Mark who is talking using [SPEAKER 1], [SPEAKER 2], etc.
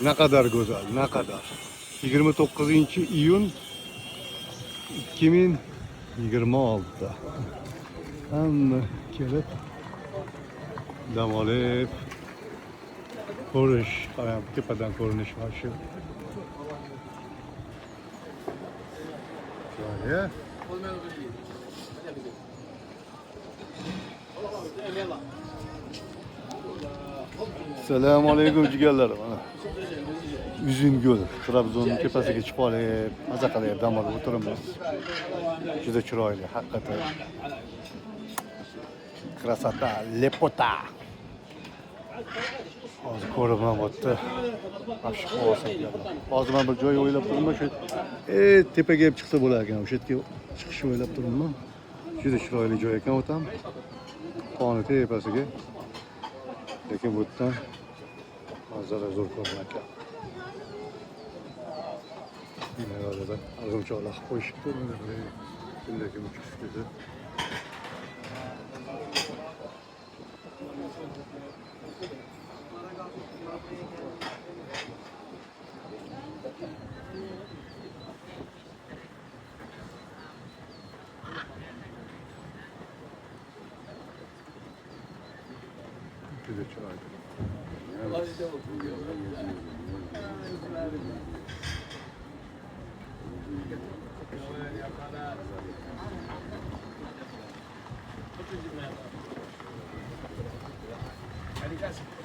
[SPEAKER 1] Ne kadar güzel, ne kadar. 29 iyun 2026'da. Hamma kelib dam olib ko'rish, qarab tepadan ko'rinish mana shu. Şöyle. Selamun aleyküm cigerler bana. Üzümgöl, Trabzon'un tepesiga chiqib olib, maza qilib dam olib o'tiribmiz. Juda chiroyli, haqiqatan. Krasota, lepota. Hozir ko'rib ham o'tdi. Yaxshi qolsa. Hozir men bir joy o'ylab turibman, shu tepaga ham chiqsa bo'lar ekan. O'sha yerga chiqishni o'ylab turibman. Juda chiroyli joy ekan o'tam. Qoni tepasiga. Lekin bu yerdan manzara zo'r ko'rinar ekan. Herhalde arg'imchoqlar qilib qo'yishibdi. Shunday muchkisiga. Juda chiroyli.
[SPEAKER 2] Gracias.